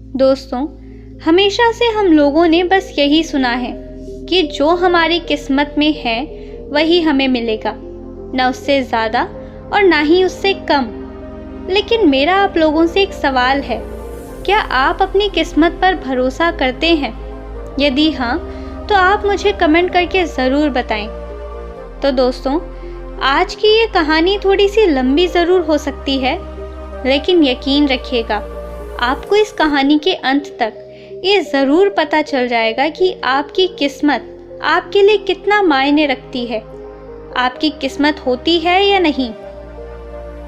दोस्तों, हमेशा से हम लोगों ने बस यही सुना है कि जो हमारी किस्मत में है वही हमें मिलेगा, ना उससे ज़्यादा और ना ही उससे कम। लेकिन मेरा आप लोगों से एक सवाल है, क्या आप अपनी किस्मत पर भरोसा करते हैं? यदि हाँ, तो आप मुझे कमेंट करके ज़रूर बताएं। तो दोस्तों, आज की ये कहानी थोड़ी सी लंबी ज़रूर हो सकती है, लेकिन यकीन रखिएगा आपको इस कहानी के अंत तक ये ज़रूर पता चल जाएगा कि आपकी किस्मत आपके लिए कितना मायने रखती है, आपकी किस्मत होती है या नहीं।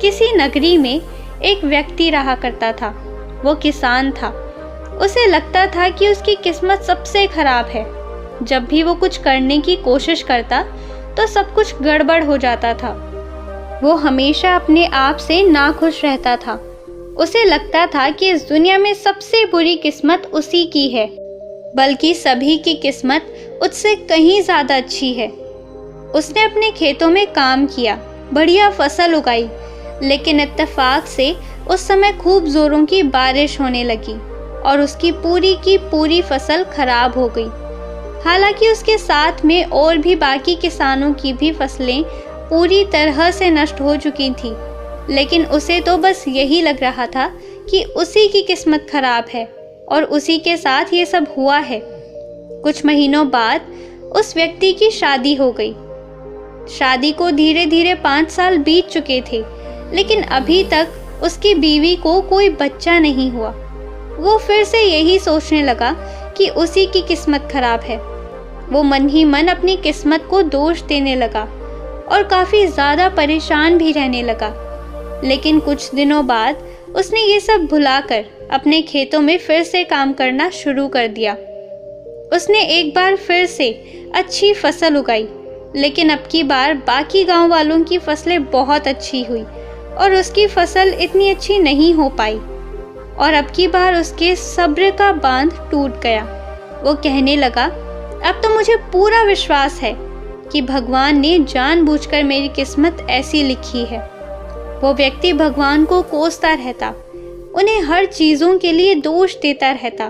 किसी नगरी में एक व्यक्ति रहा करता था। वो किसान था। उसे लगता था कि उसकी किस्मत सबसे खराब है। जब भी वो कुछ करने की कोशिश करता तो सब कुछ गड़बड़ हो जाता था। वो हमेशा अपने आप से नाखुश रहता था। उसे लगता था कि इस दुनिया में सबसे बुरी किस्मत उसी की है, बल्कि सभी की किस्मत उससे कहीं ज़्यादा अच्छी है। उसने अपने खेतों में काम किया, बढ़िया फसल उगाई, लेकिन इत्तेफाक से उस समय खूब ज़ोरों की बारिश होने लगी और उसकी पूरी की पूरी फसल खराब हो गई। हालांकि उसके साथ में और भी बाकी किसानों की भी फसलें पूरी तरह से नष्ट हो चुकी थी, लेकिन उसे तो बस यही लग रहा था कि उसी की किस्मत खराब है और उसी के साथ ये सब हुआ है। कुछ महीनों बाद उस व्यक्ति की शादी हो गई। शादी को धीरे धीरे 5 साल बीत चुके थे, लेकिन अभी तक उसकी बीवी को कोई बच्चा नहीं हुआ। वो फिर से यही सोचने लगा कि उसी की किस्मत खराब है। वो मन ही मन अपनी किस्मत को दोष देने लगा और काफ़ी ज़्यादा परेशान भी रहने लगा। लेकिन कुछ दिनों बाद उसने ये सब भुलाकर अपने खेतों में फिर से काम करना शुरू कर दिया। उसने एक बार फिर से अच्छी फसल उगाई, लेकिन अब की बार बाकी गांव वालों की फसलें बहुत अच्छी हुई और उसकी फसल इतनी अच्छी नहीं हो पाई। और अब की बार उसके सब्र का बांध टूट गया। वो कहने लगा, अब तो मुझे पूरा विश्वास है कि भगवान ने जानबूझकर मेरी किस्मत ऐसी लिखी है। वो व्यक्ति भगवान को कोसता रहता, उन्हें हर चीज़ों के लिए दोष देता रहता,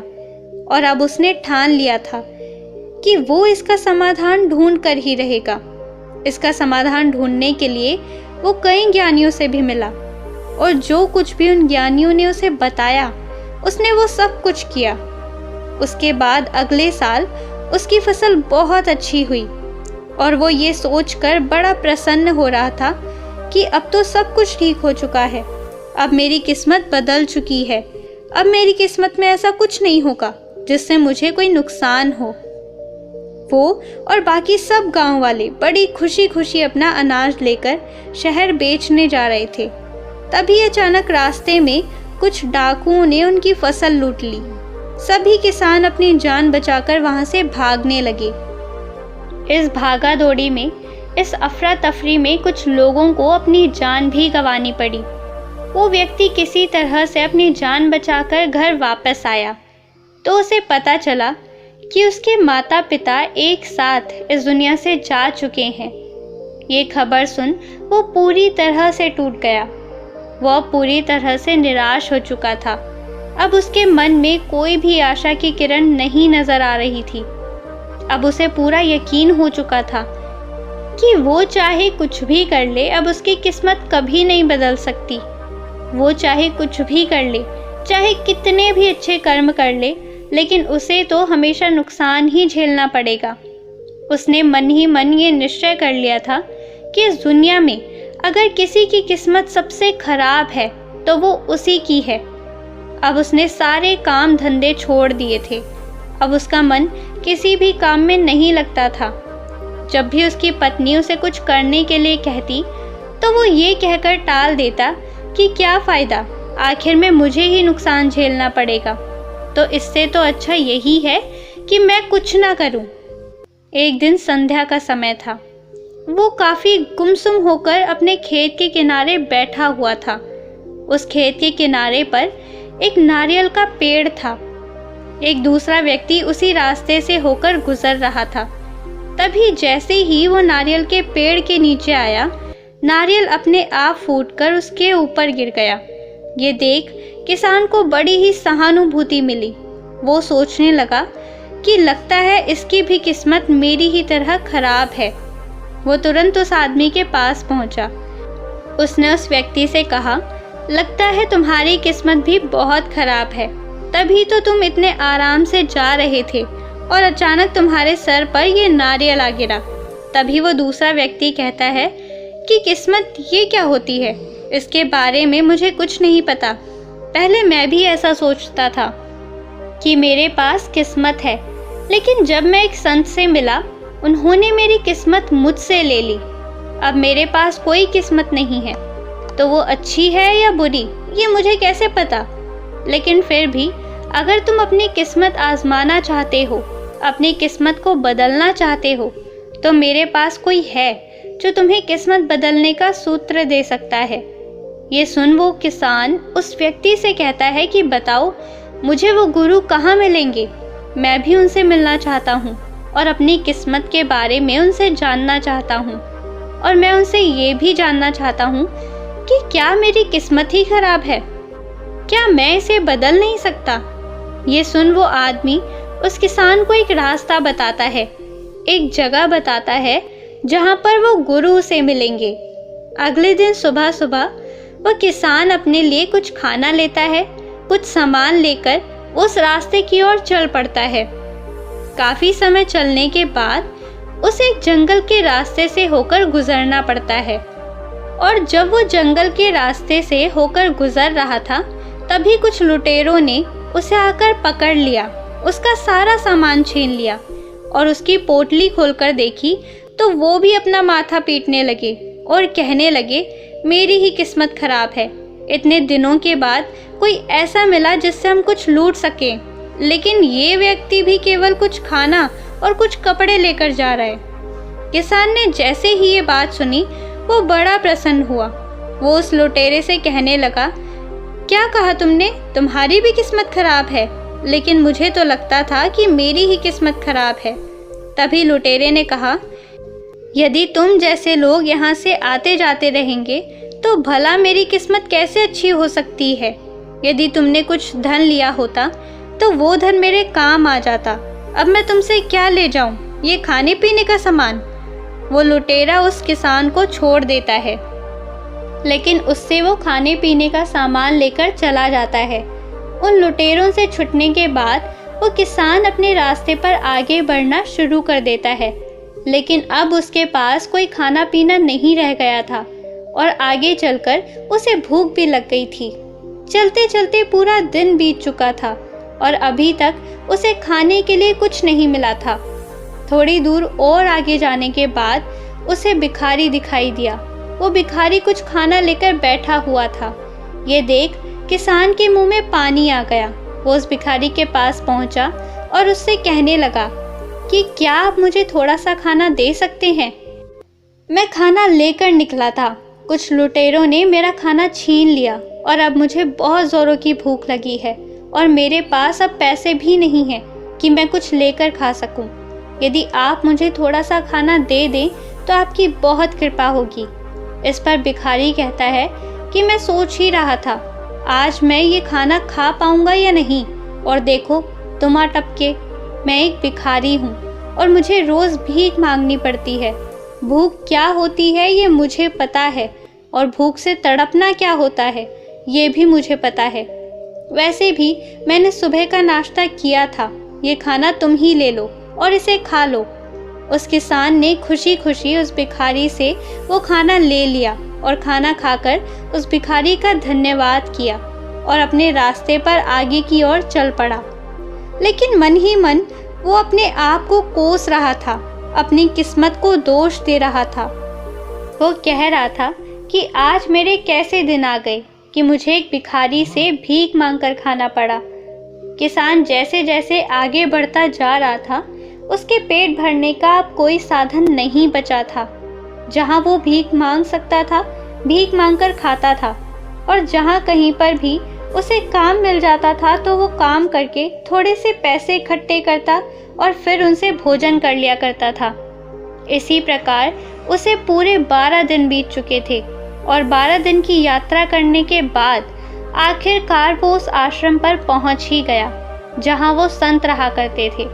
और अब उसने ठान लिया था कि वो इसका समाधान ढूंढ कर ही रहेगा। इसका समाधान ढूंढने के लिए वो कई ज्ञानियों से भी मिला, और जो कुछ भी उन ज्ञानियों ने उसे बताया उसने वो सब कुछ किया। उसके बाद अगले साल उसकी फसल बहुत अच्छी हुई और वो ये सोचकर बड़ा प्रसन्न हो रहा था कि अब तो सब कुछ ठीक हो चुका है, अब मेरी किस्मत बदल चुकी है, अब मेरी किस्मत में ऐसा कुछ नहीं होगा जिससे मुझे कोई नुकसान हो। वो और बाकी सब गांव वाले बड़ी खुशी खुशी अपना अनाज लेकर शहर बेचने जा रहे थे। तभी अचानक रास्ते में कुछ डाकुओं ने उनकी फसल लूट ली। सभी किसान अपनी जान बचाकर वहां से भागने लगे। इस भागा दौड़ी में, इस अफरा तफरी में कुछ लोगों को अपनी जान भी गंवानी पड़ी। वो व्यक्ति किसी तरह से अपनी जान बचाकर घर वापस आया तो उसे पता चला कि उसके माता पिता एक साथ इस दुनिया से जा चुके हैं। ये खबर सुन वो पूरी तरह से टूट गया। वह पूरी तरह से निराश हो चुका था। अब उसके मन में कोई भी आशा की किरण नहीं नजर आ रही थी। अब उसे पूरा यकीन हो चुका था कि वो चाहे कुछ भी कर ले, अब उसकी किस्मत कभी नहीं बदल सकती। वो चाहे कुछ भी कर ले, चाहे कितने भी अच्छे कर्म कर ले, लेकिन उसे तो हमेशा नुकसान ही झेलना पड़ेगा। उसने मन ही मन ये निश्चय कर लिया था कि इस दुनिया में अगर किसी की किस्मत सबसे खराब है तो वो उसी की है। अब उसने सारे काम धंधे छोड़ दिए थे। अब उसका मन किसी भी काम में नहीं लगता था। जब भी उसकी पत्नी उसे कुछ करने के लिए कहती तो वो ये कहकर टाल देता कि क्या फ़ायदा, आखिर में मुझे ही नुकसान झेलना पड़ेगा, तो इससे तो अच्छा यही है कि मैं कुछ ना करूं। एक दिन संध्या का समय था। वो काफ़ी गुमसुम होकर अपने खेत के किनारे बैठा हुआ था। उस खेत के किनारे पर एक नारियल का पेड़ था। एक दूसरा व्यक्ति उसी रास्ते से होकर गुजर रहा था। तभी जैसे ही वो नारियल के पेड़ के नीचे आया, नारियल अपने आप फूटकर उसके ऊपर गिर गया। ये देख किसान को बड़ी ही सहानुभूति मिली। वो सोचने लगा कि लगता है इसकी भी किस्मत मेरी ही तरह खराब है। वो तुरंत उस आदमी के पास पहुंचा। उसने उस व्यक्ति से कहा, लगता है तुम्हारी किस्मत भी बहुत खराब है, तभी तो तुम इतने आराम से जा रहे थे और अचानक तुम्हारे सर पर ये नारियल आ गिरा। तभी वो दूसरा व्यक्ति कहता है कि किस्मत ये क्या होती है, इसके बारे में मुझे कुछ नहीं पता। पहले मैं भी ऐसा सोचता था कि मेरे पास किस्मत है, लेकिन जब मैं एक संत से मिला, उन्होंने मेरी किस्मत मुझसे ले ली। अब मेरे पास कोई किस्मत नहीं है, तो वो अच्छी है या बुरी ये मुझे कैसे पता। लेकिन फिर भी अगर तुम अपनी किस्मत आजमाना चाहते हो, अपनी किस्मत को बदलना चाहते हो, तो मेरे पास कोई है जो तुम्हें किस्मत बदलने का सूत्र दे सकता है। ये सुन वो किसान उस व्यक्ति से कहता है कि बताओ मुझे वो गुरु कहाँ मिलेंगे, मैं भी उनसे मिलना चाहता हूँ और अपनी किस्मत के बारे में उनसे जानना चाहता हूँ। और मैं उनसे ये भी जानना चाहता हूँ कि क्या मेरी किस्मत ही खराब है, क्या मैं इसे बदल नहीं सकता। ये सुन वो आदमी उस किसान को एक रास्ता बताता है, एक जगह बताता है जहाँ पर वो गुरु से मिलेंगे। अगले दिन सुबह सुबह वो किसान अपने लिए कुछ खाना लेता है, कुछ सामान लेकर उस रास्ते की ओर चल पड़ता है। काफी समय चलने के बाद उसे एक जंगल के रास्ते से होकर गुजरना पड़ता है। और जब वो जंगल के रास्ते से होकर गुजर रहा था, तभी कुछ लुटेरों ने उसे आकर पकड़ लिया, उसका सारा सामान छीन लिया और उसकी पोटली खोलकर देखी तो वो भी अपना माथा पीटने लगे और कहने लगे, मेरी ही किस्मत खराब है। इतने दिनों के बाद कोई ऐसा मिला जिससे हम कुछ लूट सकें, लेकिन ये व्यक्ति भी केवल कुछ खाना और कुछ कपड़े लेकर जा रहा है। किसान ने जैसे ही ये बात सुनी वो बड़ा प्रसन्न हुआ। वो उस लुटेरे से कहने लगा, क्या कहा तुमने, तुम्हारी भी किस्मत खराब है? लेकिन मुझे तो लगता था कि मेरी ही किस्मत खराब है। तभी लुटेरे ने कहा, यदि तुम जैसे लोग यहाँ से आते जाते रहेंगे तो भला मेरी किस्मत कैसे अच्छी हो सकती है। यदि तुमने कुछ धन लिया होता तो वो धन मेरे काम आ जाता। अब मैं तुमसे क्या ले जाऊं, ये खाने पीने का सामान। वो लुटेरा उस किसान को छोड़ देता है, लेकिन उससे वो खाने पीने का सामान लेकर चला जाता है। उन लुटेरों से छुटने के बाद वो किसान अपने रास्ते पर आगे बढ़ना शुरू कर देता है, लेकिन अब उसके पास कोई खाना पीना नहीं रह गया था और आगे चलकर उसे भूख भी लग गई थी। चलते चलते पूरा दिन बीत चुका था और अभी तक उसे खाने के लिए कुछ नहीं मिला था। थोड़ी दूर और आगे जाने के बाद उसे भिखारी दिखाई दिया। वो भिखारी कुछ खाना लेकर बैठा हुआ था। ये देख किसान के मुंह में पानी आ गया। वो उस भिखारी के पास पहुंचा और उससे कहने लगा कि क्या आप मुझे थोड़ा सा खाना दे सकते हैं? मैं खाना लेकर निकला था, कुछ लुटेरों ने मेरा खाना छीन लिया और अब मुझे बहुत ज़ोरों की भूख लगी है और मेरे पास अब पैसे भी नहीं हैं कि मैं कुछ लेकर खा सकूं। यदि आप मुझे थोड़ा सा खाना दे दें तो आपकी बहुत कृपा होगी। इस पर भिखारी कहता है कि मैं सोच ही रहा था आज मैं ये खाना खा पाऊंगा या नहीं, और देखो तुम टपके, मैं एक भिखारी हूँ और मुझे रोज़ भीख मांगनी पड़ती है। भूख क्या होती है ये मुझे पता है और भूख से तड़पना क्या होता है ये भी मुझे पता है। वैसे भी मैंने सुबह का नाश्ता किया था, ये खाना तुम ही ले लो और इसे खा लो। उस किसान ने खुशी खुशी उस भिखारी से वो खाना ले लिया और खाना खाकर उस भिखारी का धन्यवाद किया और अपने रास्ते पर आगे की ओर चल पड़ा। लेकिन मन ही मन वो अपने आप को कोस रहा था, अपनी किस्मत को दोष दे रहा था। वो कह रहा था कि आज मेरे कैसे दिन आ गए कि मुझे एक भिखारी से भीख मांगकर खाना पड़ा। किसान जैसे जैसे आगे बढ़ता जा रहा था, उसके पेट भरने का अब कोई साधन नहीं बचा था। जहाँ वो भीख मांग सकता था, भीख मांगकर खाता था, और जहाँ कहीं पर भी उसे काम मिल जाता था तो वो काम करके थोड़े से पैसे इकट्ठे करता और फिर उनसे भोजन कर लिया करता था। इसी प्रकार उसे पूरे 12 दिन बीत चुके थे और 12 दिन की यात्रा करने के बाद आखिरकार वो उस आश्रम पर पहुंच ही गया जहां वो संत रहा करते थे।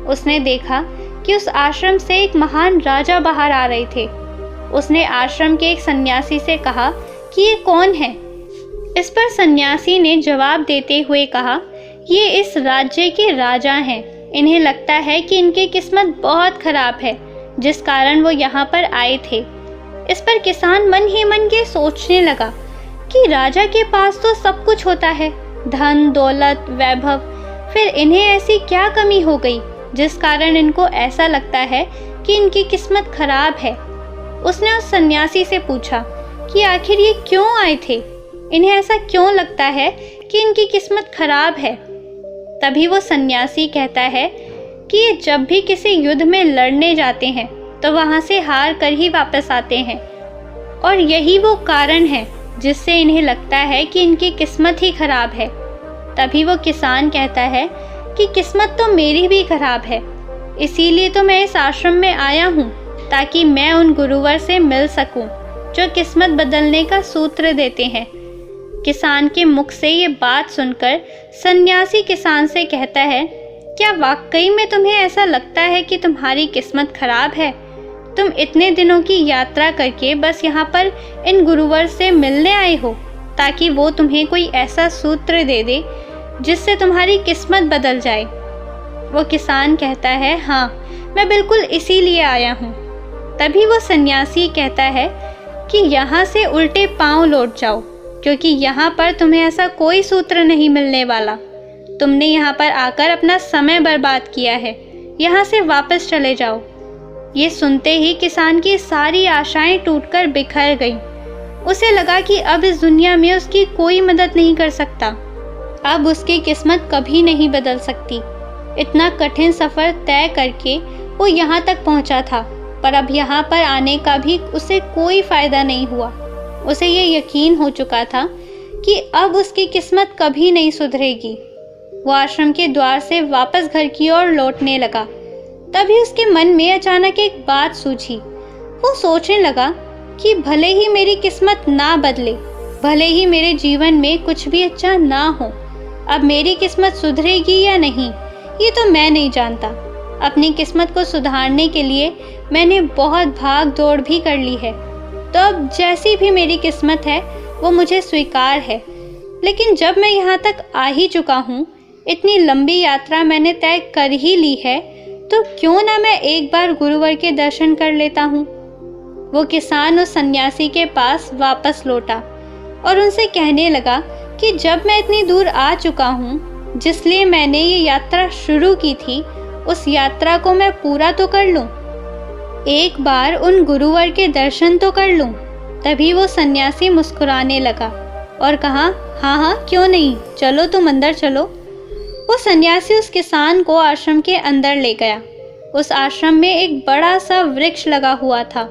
उसने देखा कि उस आश्रम से एक महान राजा बाहर आ रहे थे। उसने आश्रम के एक सन्यासी से कहा कि ये कौन है। इस पर सन्यासी ने जवाब देते हुए कहा, ये इस राज्य के राजा हैं। इन्हें लगता है कि इनकी किस्मत बहुत खराब है, जिस कारण वो यहाँ पर आए थे। इस पर किसान मन ही मन के सोचने लगा कि राजा के पास तो सब कुछ होता है, धन दौलत वैभव, फिर इन्हें ऐसी क्या कमी हो गई जिस कारण इनको ऐसा लगता है कि इनकी किस्मत खराब है। उसने उस सन्यासी से पूछा कि आखिर ये क्यों आए थे, इन्हें ऐसा क्यों लगता है कि इनकी किस्मत खराब है। तभी वो सन्यासी कहता है कि ये जब भी किसी युद्ध में लड़ने जाते हैं तो वहाँ से हार कर ही वापस आते हैं, और यही वो कारण है जिससे इन्हें लगता है कि इनकी किस्मत ही खराब है। तभी वो किसान कहता है कि किस्मत तो मेरी भी खराब है, इसीलिए तो मैं इस आश्रम में आया हूँ ताकि मैं उन गुरुवर से मिल सकूं जो किस्मत बदलने का सूत्र देते हैं। किसान के मुख से ये बात सुनकर सन्यासी किसान से कहता है, क्या वाकई में तुम्हें ऐसा लगता है कि तुम्हारी किस्मत खराब है? तुम इतने दिनों की यात्रा करके बस यहाँ पर इन गुरुवर से मिलने आए हो ताकि वो तुम्हें कोई ऐसा सूत्र दे दे जिससे तुम्हारी किस्मत बदल जाए। वो किसान कहता है, हाँ, मैं बिल्कुल इसीलिए आया हूँ। तभी वो सन्यासी कहता है कि यहाँ से उल्टे पांव लौट जाओ, क्योंकि यहाँ पर तुम्हें ऐसा कोई सूत्र नहीं मिलने वाला। तुमने यहाँ पर आकर अपना समय बर्बाद किया है, यहाँ से वापस चले जाओ। ये सुनते ही किसान की सारी आशाएं टूटकर बिखर गईं। उसे लगा कि अब इस दुनिया में उसकी कोई मदद नहीं कर सकता, अब उसकी किस्मत कभी नहीं बदल सकती। इतना कठिन सफ़र तय करके वो यहाँ तक पहुँचा था, पर अब यहाँ पर आने का भी उसे कोई फ़ायदा नहीं हुआ। उसे ये यकीन हो चुका था कि अब उसकी किस्मत कभी नहीं सुधरेगी। वो आश्रम के द्वार से वापस घर की ओर लौटने लगा। तभी उसके मन में अचानक एक बात सूझी। वो सोचने लगा कि भले ही मेरी किस्मत ना बदले, भले ही मेरे जीवन में कुछ भी अच्छा ना हो, अब मेरी किस्मत सुधरेगी या नहीं ये तो मैं नहीं जानता। अपनी किस्मत को सुधारने के लिए मैंने बहुत भाग दौड़ भी कर ली है, तो अब जैसी भी मेरी किस्मत है वो मुझे स्वीकार है। लेकिन जब मैं यहाँ तक आ ही चुका हूँ, इतनी लंबी यात्रा मैंने तय कर ही ली है, तो क्यों ना मैं एक बार गुरुवर के दर्शन कर लेता हूँ। वो किसान उस सन्यासी के पास वापस लौटा और उनसे कहने लगा कि जब मैं इतनी दूर आ चुका हूँ, जिसलिए मैंने ये यात्रा शुरू की थी, उस यात्रा को मैं पूरा तो कर लूँ, एक बार उन गुरुवर के दर्शन तो कर लूँ। तभी वो सन्यासी मुस्कुराने लगा और कहा, हाँ हाँ क्यों नहीं, चलो तुम अंदर चलो। वो सन्यासी उस किसान को आश्रम के अंदर ले गया। उस आश्रम में एक बड़ा सा वृक्ष लगा हुआ था।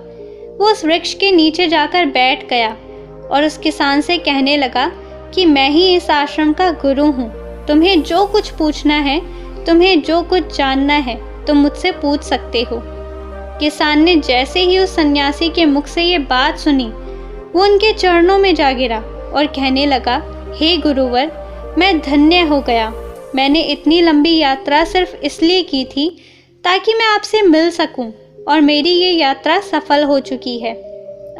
वो उस वृक्ष के नीचे जाकर बैठ गया और उस किसान से कहने लगा कि मैं ही इस आश्रम का गुरु हूँ। तुम्हें जो कुछ पूछना है, तुम्हें जो कुछ जानना है, तुम मुझसे पूछ सकते हो। किसान ने जैसे ही उस सन्यासी के मुख से ये बात सुनी, वो उनके चरणों में जा गिरा और कहने लगा, हे गुरुवर, मैं धन्य हो गया। मैंने इतनी लंबी यात्रा सिर्फ इसलिए की थी ताकि मैं आपसे मिल सकूं, और मेरी ये यात्रा सफल हो चुकी है।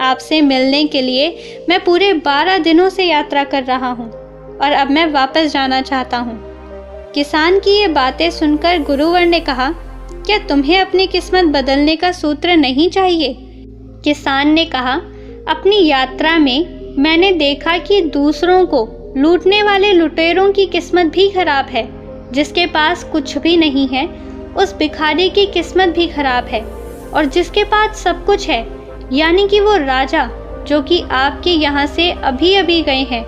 आपसे मिलने के लिए मैं पूरे 12 दिनों से यात्रा कर रहा हूँ और अब मैं वापस जाना चाहता हूँ। किसान की ये बातें सुनकर गुरुवर ने कहा, क्या तुम्हें अपनी किस्मत बदलने का सूत्र नहीं चाहिए? किसान ने कहा, अपनी यात्रा में मैंने देखा कि दूसरों को लूटने वाले लुटेरों की किस्मत भी खराब है। जिसके पास कुछ भी नहीं है, उस भिखारी की किस्मत भी खराब है, और जिसके पास सब कुछ है, यानी कि वो राजा जो कि आपके यहाँ से अभी अभी गए हैं,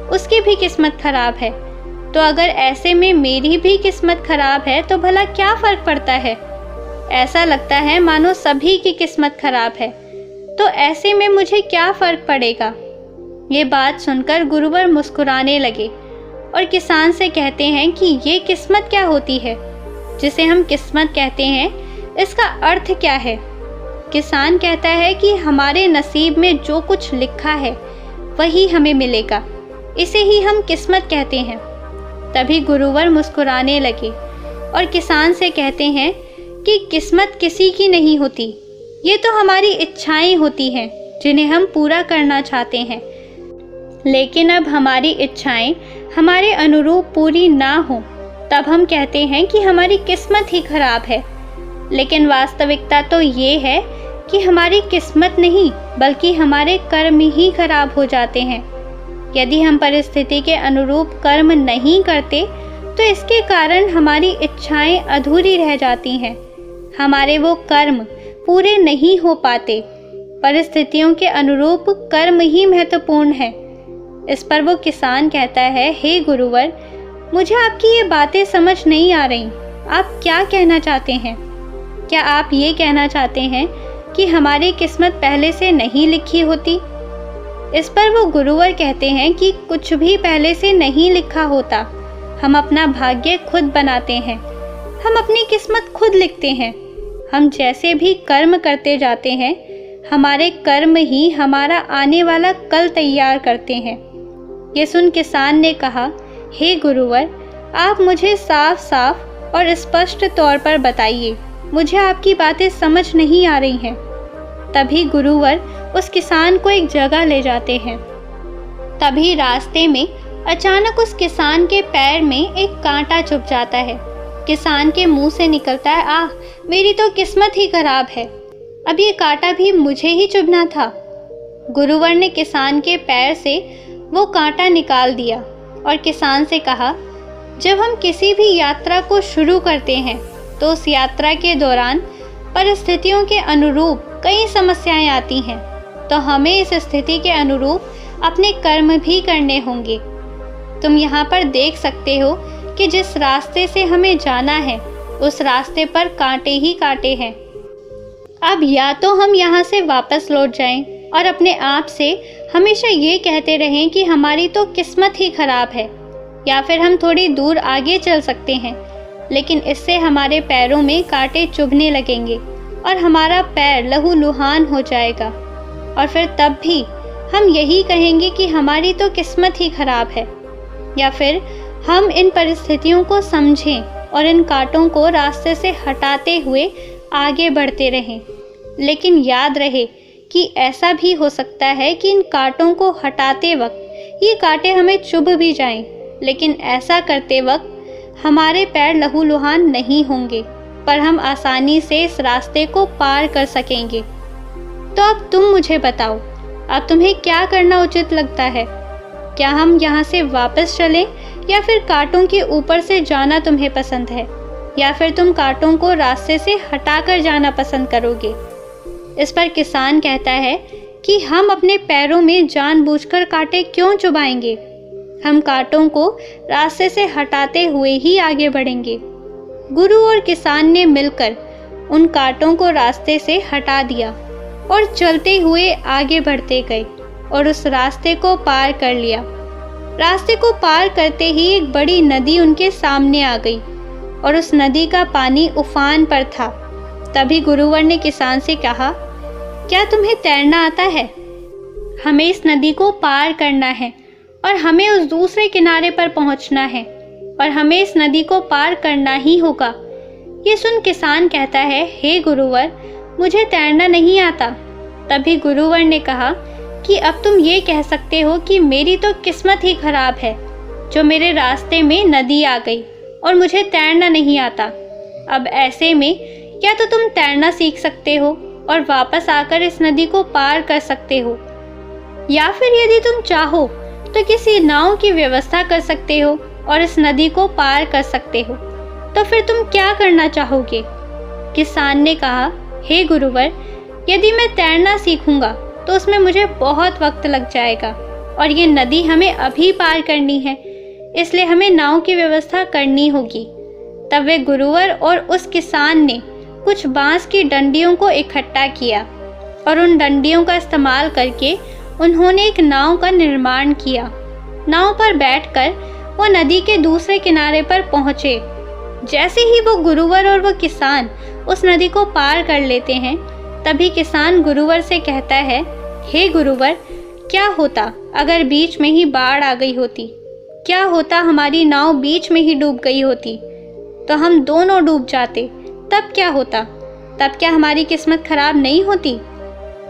उसकी भी किस्मत खराब है। तो अगर ऐसे में मेरी भी किस्मत खराब है तो भला क्या फ़र्क पड़ता है? ऐसा लगता है मानो सभी की किस्मत खराब है, तो ऐसे में मुझे क्या फ़र्क पड़ेगा? ये बात सुनकर गुरुवर मुस्कुराने लगे और किसान से कहते हैं कि ये किस्मत क्या होती है, जिसे हम किस्मत कहते हैं, इसका अर्थ क्या है? किसान कहता है कि हमारे नसीब में जो कुछ लिखा है वही हमें मिलेगा। इसे ही हम किस्मत कहते हैं। तभी गुरुवर मुस्कुराने लगे और किसान से कहते हैं कि किस्मत किसी की नहीं होती, ये तो हमारी इच्छाएं होती हैं जिन्हें हम पूरा करना चाहते हैं। लेकिन अब हमारी इच्छाएं हमारे अनुरूप पूरी ना हो तब हम कहते हैं कि हमारी किस्मत ही खराब है। लेकिन वास्तविकता तो ये है कि हमारी किस्मत नहीं बल्कि हमारे कर्म ही खराब हो जाते हैं। यदि हम परिस्थिति के अनुरूप कर्म नहीं करते तो इसके कारण हमारी इच्छाएं अधूरी रह जाती हैं, हमारे वो कर्म पूरे नहीं हो पाते। परिस्थितियों के अनुरूप कर्म ही महत्वपूर्ण है। इस पर वो किसान कहता है, हे गुरुवर, मुझे आपकी ये बातें समझ नहीं आ रही। आप क्या कहना चाहते हैं? क्या आप ये कहना चाहते हैं कि हमारी किस्मत पहले से नहीं लिखी होती? इस पर वो गुरुवर कहते हैं कि कुछ भी पहले से नहीं लिखा होता। हम अपना भाग्य खुद बनाते हैं, हम अपनी किस्मत खुद लिखते हैं। हम जैसे भी कर्म करते जाते हैं, हमारे कर्म ही हमारा आने वाला कल तैयार करते हैं। ये सुन किसान ने कहा, हे गुरुवर, आप मुझे साफ साफ और स्पष्ट तौर पर बताइए, मुझे आपकी बातें समझ नहीं आ रही हैं। तभी गुरुवर उस किसान को एक जगह ले जाते हैं। तभी रास्ते में अचानक उस किसान के पैर में एक कांटा चुभ जाता है। किसान के मुंह से निकलता है, आह, मेरी तो किस्मत ही खराब है, अब ये कांटा भी मुझे ही चुभना था। गुरुवर ने किसान के पैर से वो कांटा निकाल दिया और किसान से कहा, जब हम किसी भी यात्रा को शुरू करते हैं तो उस यात्रा के दौरान परिस्थितियों के अनुरूप कई समस्याएं आती हैं, तो हमें इस स्थिति के अनुरूप अपने कर्म भी करने होंगे। तुम यहाँ पर देख सकते हो कि जिस रास्ते से हमें जाना है उस रास्ते पर कांटे ही कांटे हैं। अब या तो हम यहाँ से वापस लौट जाएं और अपने आप से हमेशा ये कहते रहें कि हमारी तो किस्मत ही खराब है, या फिर हम थोड़ी दूर आगे चल सकते हैं, लेकिन इससे हमारे पैरों में कांटे चुभने लगेंगे और हमारा पैर लहूलुहान हो जाएगा। और फिर तब भी हम यही कहेंगे कि हमारी तो किस्मत ही खराब है। या फिर हम इन परिस्थितियों को समझें और इन कांटों को रास्ते से हटाते हुए आगे बढ़ते रहें। लेकिन याद रहे कि ऐसा भी हो सकता है कि इन कांटों को हटाते वक्त ये कांटे हमें चुभ भी जाएं, लेकिन ऐसा करते वक्त हमारे पैर लहूलुहान नहीं होंगे, पर हम आसानी से इस रास्ते को पार कर सकेंगे। तो अब तुम मुझे बताओ, अब तुम्हें क्या करना उचित लगता है? क्या हम यहाँ से वापस चलें या फिर कांटों के ऊपर से जाना तुम्हें पसंद है, या फिर तुम कांटों को रास्ते से हटाकर जाना पसंद करोगे? इस पर किसान कहता है कि हम अपने पैरों में जानबूझकर कांटे क्यों चुभाएंगे? हम कांटों को रास्ते से हटाते हुए ही आगे बढ़ेंगे। गुरु और किसान ने मिलकर उन कांटों को रास्ते से हटा दिया और चलते हुए आगे बढ़ते गए और उस रास्ते को पार कर लिया। रास्ते को पार करते ही एक बड़ी नदी उनके सामने आ गई और उस नदी का पानी उफान पर था। तभी गुरुवर ने किसान से कहा, क्या तुम्हें तैरना आता है? हमें इस नदी को पार करना है और हमें उस दूसरे किनारे पर पहुंचना है और हमें इस नदी को पार करना ही होगा। ये सुन किसान कहता है, हे गुरुवर, मुझे तैरना नहीं आता। तभी गुरुवर ने कहा कि अब तुम ये कह सकते हो कि मेरी तो किस्मत ही खराब है, जो मेरे रास्ते में नदी आ गई और मुझे तैरना नहीं आता। अब ऐसे में क्या तो तुम तैरना सीख सकते हो और वापस आकर इस नदी को पार कर सकते हो, या फिर यदि तुम चाहो तो किसी नाव की व्यवस्था कर सकते हो और इस नदी को पार कर सकते हो। तो फिर तुम क्या करना चाहोगे? किसान ने कहा, हे गुरुवर, यदि मैं तैरना सीखूंगा तो उसमें मुझे बहुत वक्त लग जाएगा और ये नदी हमें अभी पार करनी है, इसलिए हमें नाव की व्यवस्था करनी होगी। तब वे गुरुवर और उस किसान ने कुछ बांस की डंडियों को इकट्ठा किया और उन डंडियों का इस्तेमाल करके उन्होंने एक नाव का निर्माण किया। नाव पर बैठकर वो नदी के दूसरे किनारे पर पहुंचे। जैसे ही वो गुरुवर और वो किसान उस नदी को पार कर लेते हैं, तभी किसान गुरुवर से कहता है, हे गुरुवर, क्या होता अगर बीच में ही बाढ़ आ गई होती? क्या होता हमारी नाव बीच में ही डूब गई होती? तो हम दोनों डूब जाते, तब क्या होता? तब क्या हमारी किस्मत खराब नहीं होती?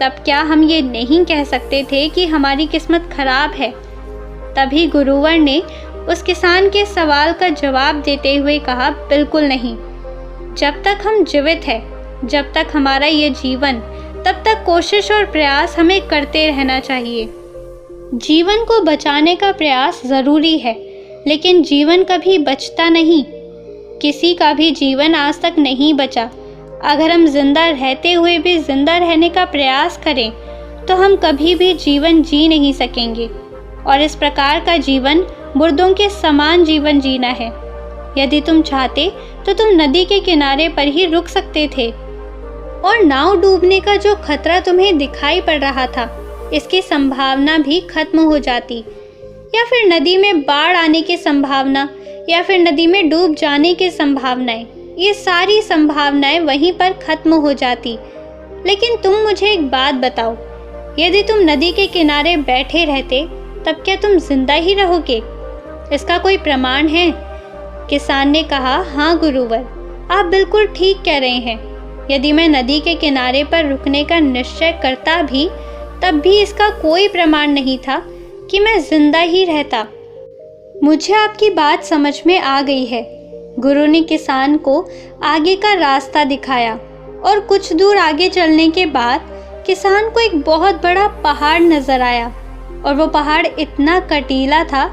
तब क्या हम ये नहीं कह सकते थे कि हमारी किस्मत खराब है? तभी गुरुवर ने उस किसान के सवाल का जवाब देते हुए कहा, बिल्कुल नहीं। जब तक हम जीवित हैं, जब तक हमारा ये जीवन, तब तक कोशिश और प्रयास हमें करते रहना चाहिए। जीवन को बचाने का प्रयास ज़रूरी है, लेकिन जीवन कभी बचता नहीं। किसी का भी जीवन आज तक नहीं बचा। अगर हम जिंदा रहते हुए भी जिंदा रहने का प्रयास करें तो हम कभी भी जीवन जी नहीं सकेंगे, और इस प्रकार का जीवन मुर्दों के समान जीवन जीना है। यदि तुम चाहते तो तुम नदी के किनारे पर ही रुक सकते थे, और नाव डूबने का जो खतरा तुम्हें दिखाई पड़ रहा था, इसकी संभावना भी खत्म हो जाती, या फिर नदी में बाढ़ आने की संभावना, या फिर नदी में डूब जाने की संभावनाएं, ये सारी संभावनाएं वहीं पर खत्म हो जाती। लेकिन तुम मुझे एक बात बताओ, यदि तुम नदी के किनारे बैठे रहते तब क्या तुम जिंदा ही रहोगे? इसका कोई प्रमाण है? किसान ने कहा, हाँ गुरुवर, आप बिल्कुल ठीक कह रहे हैं। यदि मैं नदी के किनारे पर रुकने का निश्चय करता भी, तब भी इसका कोई प्रमाण नहीं था कि मैं जिंदा ही रहता। मुझे आपकी बात समझ में आ गई है। गुरु ने किसान को आगे का रास्ता दिखाया, और कुछ दूर आगे चलने के बाद किसान को एक बहुत बड़ा पहाड़ नजर आया, और वो पहाड़ इतना कटीला था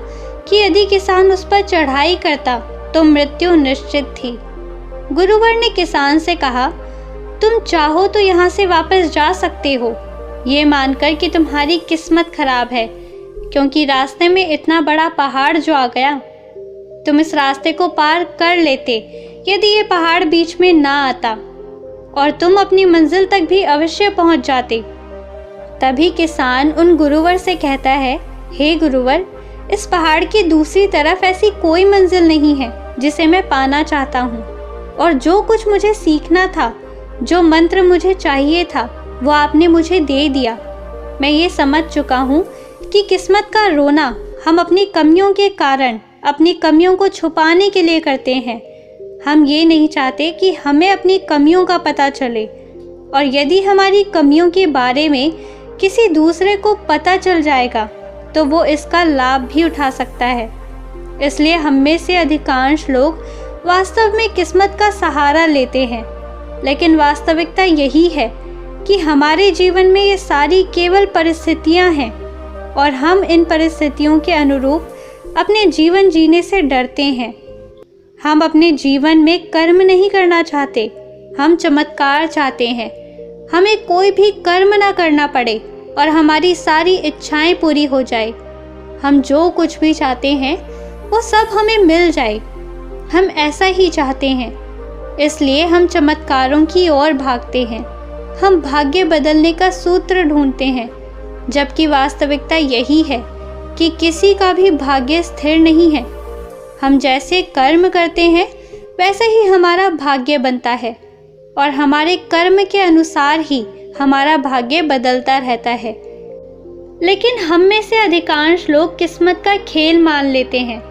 कि यदि किसान उस पर चढ़ाई करता तो मृत्यु निश्चित थी। गुरुवर ने किसान से कहा, तुम चाहो तो यहाँ से वापस जा सकते हो, ये मानकर कि तुम्हारी किस्मत खराब है, क्योंकि रास्ते में इतना बड़ा पहाड़ जो आ गया। तुम इस रास्ते को पार कर लेते यदि ये पहाड़ बीच में ना आता, और तुम अपनी मंजिल तक भी अवश्य पहुंच जाते। तभी किसान उन गुरुवर से कहता है, हे गुरुवर, इस पहाड़ की दूसरी तरफ ऐसी कोई मंजिल नहीं है जिसे मैं पाना चाहता हूँ, और जो कुछ मुझे सीखना था, जो मंत्र मुझे चाहिए था, वो आपने मुझे दे दिया। मैं ये समझ चुका हूँ कि किस्मत का रोना हम अपनी कमियों के कारण, अपनी कमियों को छुपाने के लिए करते हैं। हम ये नहीं चाहते कि हमें अपनी कमियों का पता चले, और यदि हमारी कमियों के बारे में किसी दूसरे को पता चल जाएगा तो वो इसका लाभ भी उठा सकता है। इसलिए हम में से अधिकांश लोग वास्तव में किस्मत का सहारा लेते हैं, लेकिन वास्तविकता यही है कि हमारे जीवन में ये सारी केवल परिस्थितियां हैं, और हम इन परिस्थितियों के अनुरूप अपने जीवन जीने से डरते हैं। हम अपने जीवन में कर्म नहीं करना चाहते, हम चमत्कार चाहते हैं। हमें कोई भी कर्म ना करना पड़े और हमारी सारी इच्छाएं पूरी हो जाए। हम जो कुछ भी चाहते हैं वो सब हमें मिल जाए। हम ऐसा ही चाहते हैं, इसलिए हम चमत्कारों की ओर भागते हैं। हम भाग्य बदलने का सूत्र ढूंढते हैं, जबकि वास्तविकता यही है कि किसी का भी भाग्य स्थिर नहीं है। हम जैसे कर्म करते हैं वैसे ही हमारा भाग्य बनता है, और हमारे कर्म के अनुसार ही हमारा भाग्य बदलता रहता है। लेकिन हम में से अधिकांश लोग किस्मत का खेल मान लेते हैं,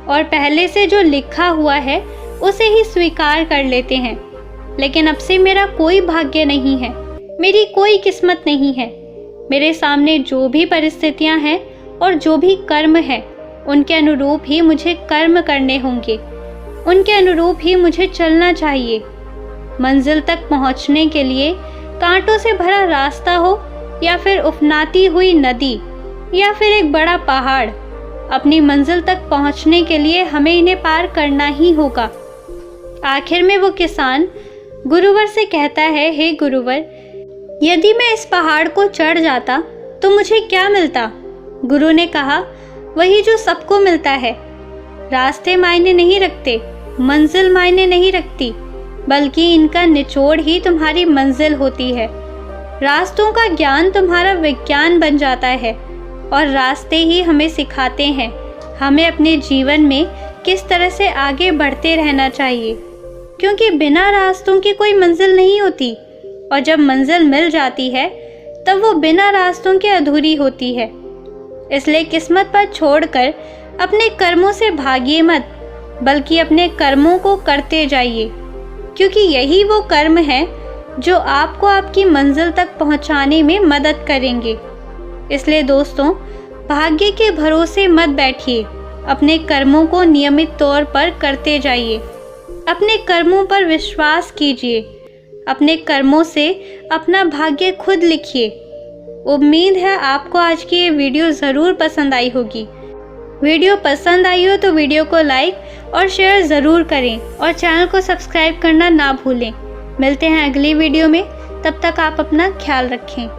और पहले से जो लिखा हुआ है उसे ही स्वीकार कर लेते हैं। लेकिन अब से मेरा कोई भाग्य नहीं है, मेरी कोई किस्मत नहीं है। मेरे सामने जो भी परिस्थितियां हैं और जो भी कर्म है, उनके अनुरूप ही मुझे कर्म करने होंगे, उनके अनुरूप ही मुझे चलना चाहिए। मंजिल तक पहुंचने के लिए कांटों से भरा रास्ता हो, या फिर उफनाती हुई नदी, या फिर एक बड़ा पहाड़, अपनी मंजिल तक पहुंचने के लिए हमें इन्हें पार करना ही होगा। आखिर में वो किसान गुरुवर से कहता है, हे गुरुवर, यदि मैं इस पहाड़ को चढ़ जाता तो मुझे क्या मिलता? गुरु ने कहा, वही जो सबको मिलता है। रास्ते मायने नहीं रखते, मंजिल मायने नहीं रखती, बल्कि इनका निचोड़ ही तुम्हारी मंजिल होती है। रास्तों का ज्ञान तुम्हारा विज्ञान बन जाता है, और रास्ते ही हमें सिखाते हैं हमें अपने जीवन में किस तरह से आगे बढ़ते रहना चाहिए। क्योंकि बिना रास्तों की कोई मंजिल नहीं होती, और जब मंजिल मिल जाती है तब वो बिना रास्तों के अधूरी होती है। इसलिए किस्मत पर छोड़कर अपने कर्मों से भागिए मत, बल्कि अपने कर्मों को करते जाइए, क्योंकि यही वो कर्म है जो आपको आपकी मंजिल तक पहुंचाने में मदद करेंगे। इसलिए दोस्तों, भाग्य के भरोसे मत बैठिए, अपने कर्मों को नियमित तौर पर करते जाइए। अपने कर्मों पर विश्वास कीजिए, अपने कर्मों से अपना भाग्य खुद लिखिए। उम्मीद है आपको आज की ये वीडियो ज़रूर पसंद आई होगी। वीडियो पसंद आई हो तो वीडियो को लाइक और शेयर ज़रूर करें और चैनल को सब्सक्राइब करना ना भूलें। मिलते हैं अगली वीडियो में, तब तक आप अपना ख्याल रखें।